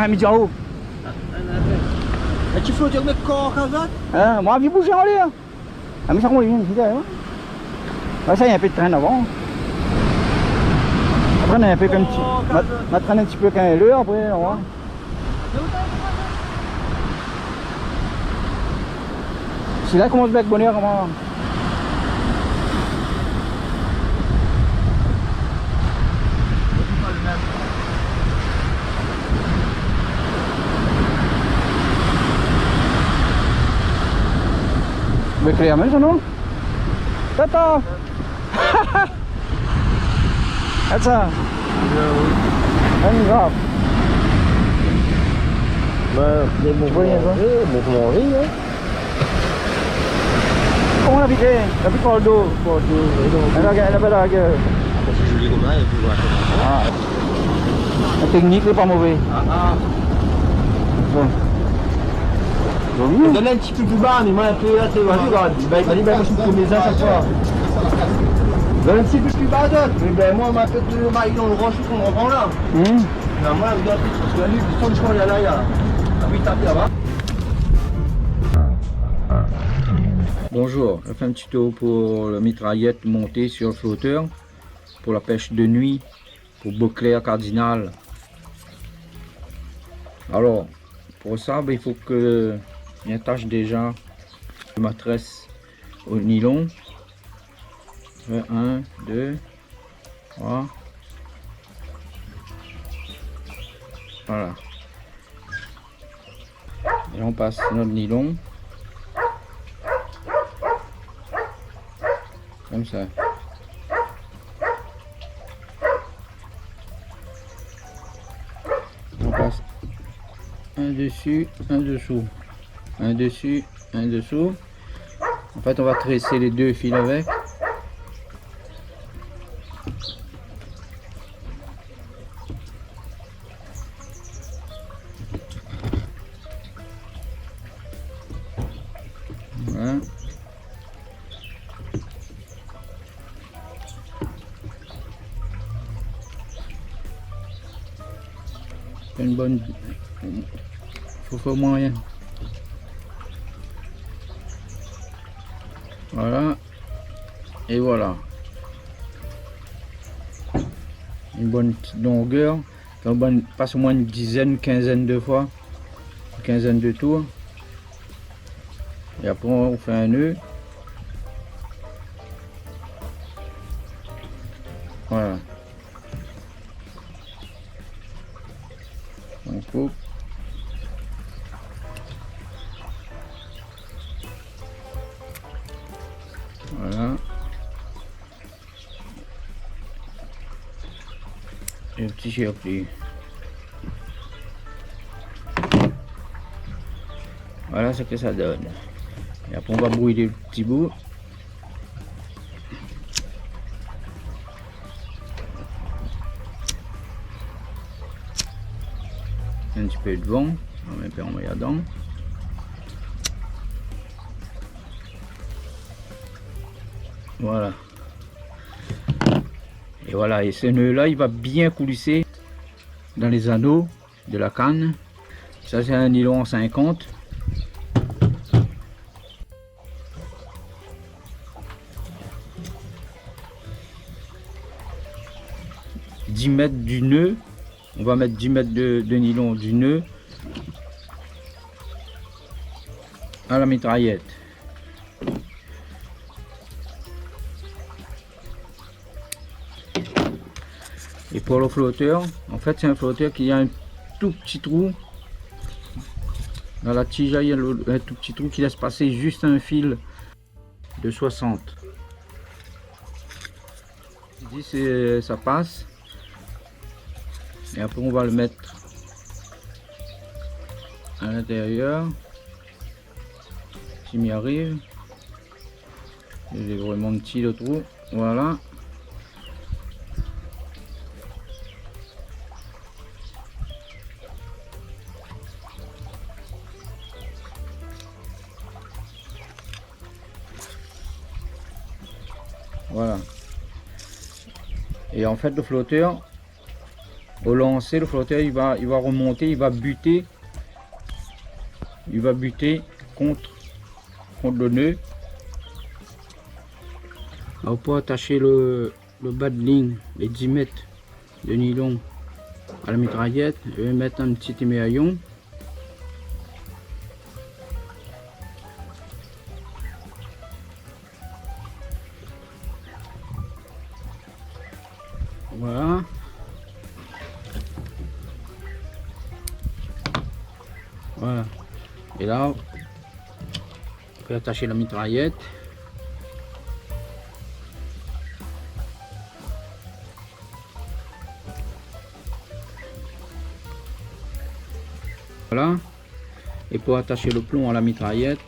un midi en haut. Et tu flottes avec corps comme ça? Moi, j'ai bougé en l'air. Ah, mais ça roule bien, c'est ça. Ça, il y a un peu de train avant. Après, on est un peu comme on va traîner un petit peu quand elle est l'heure, après, on va. C'est là qu'on commence Black Bonheur, comment? Mais clairement, ça non? Tata! That's ça. C'est grave. Mais bon, hein. Comment on a piqué? La pique par le dos. Elle a pas la gueule. C'est joli comme ça, il faut voir. La technique n'est pas mauvaise. Donne un petit peu plus bas, mais moi un peu là, tu vois, regarde. Vas-y, moi je suis comme les uns chaque fois. Donne un petit peu plus bas d'autres. Mais ben moi, ma tête de maille dans le roche qu'on reprend là. Non, moi, regarde, parce que la nuit, le temps de choix, il y a là, il y a. Ah oui, t'as là-bas. Bonjour, je fais un tuto pour la mitraillette montée sur le flotteur pour la pêche de nuit pour Beauclair Cardinal. Alors pour ça il faut que j'attache déjà ma tresse au nylon. 1, 2, 3. Voilà. Et on passe notre nylon. Comme ça. On passe un dessus, un dessous. Un dessus, un dessous. En fait, on va tresser les deux fils avec. Voilà. Une bonne, faut faire moyen. Voilà, et voilà, une bonne petite longueur. On passe au moins une dizaine, quinzaine de fois, une quinzaine de tours, et après on fait un nœud. Voilà. On coupe. Voilà. Et le petit surplis. Voilà ce que ça donne. Et après on va brouiller le petit bout. Un petit peu de vent, on va faire en regardant. Voilà. Et voilà, et ce nœud là il va bien coulisser dans les anneaux de la canne. Ça c'est un nylon 50. « 10 mètres du nœud. On va mettre 10 mètres de nylon du nœud à la mitraillette. Et pour le flotteur, en fait c'est un flotteur qui a un tout petit trou. Dans la tige, il y a un tout petit trou qui laisse passer juste un fil de 60. Ici ça passe. Et après on va le mettre à l'intérieur. S'il m'y arrive. J'ai vraiment petit le trou. Voilà. Voilà. Et en fait le flotteur, Au lancer, le flotteur il va remonter, il va buter contre le nœud. Alors pour attacher le bas de ligne, les 10 mètres de nylon à la mitraillette, je vais mettre un petit émaillon. Voilà. Voilà. Et là, on peut attacher la mitraillette. Voilà. Et pour attacher le plomb à la mitraillette,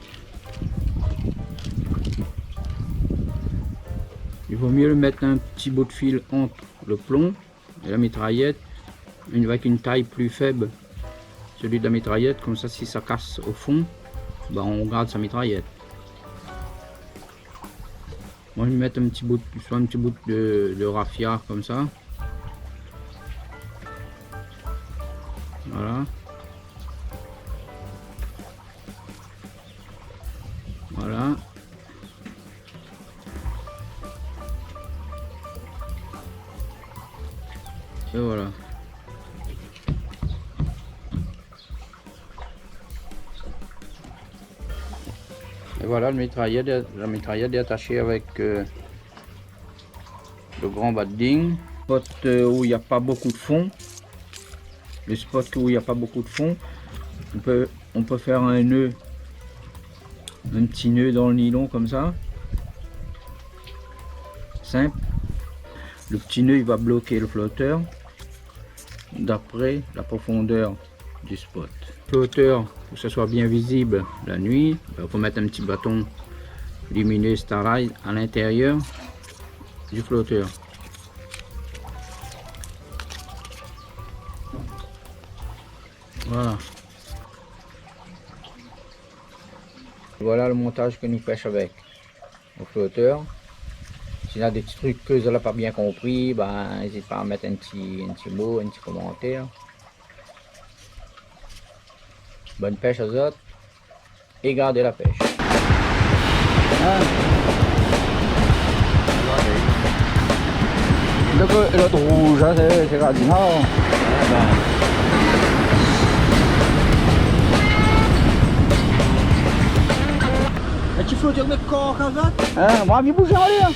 il vaut mieux mettre un petit bout de fil entre le plomb et la mitraillette, avec une taille plus faible, celui de la mitraillette, comme ça si ça casse au fond, ben on garde sa mitraillette. Moi je vais mettre un petit bout, soit un petit bout de raffia comme ça. Voilà. Voilà. Et voilà. Et voilà, la mitraillette est attachée avec le grand badding. Spot où il n'y a pas beaucoup de fond. Le spot où il n'y a pas beaucoup de fond. On peut faire un nœud. Un petit nœud dans le nylon comme ça. Simple. Le petit nœud il va bloquer le flotteur d'après la profondeur du spot. Flotteur, pour que ce soit bien visible la nuit, il faut mettre un petit bâton lumineux Starlight à l'intérieur du flotteur. Voilà. Voilà le montage que nous pêche avec au flotteur. S'il y a des petits trucs que vous n'avez pas bien compris, ben, n'hésitez pas à mettre un petit mot, un petit commentaire. Bonne pêche aux autres et gardez la pêche. L'autre rouge, c'est gardinard. Et tu flottes avec corps comme ça? Moi, je bouge en l'air.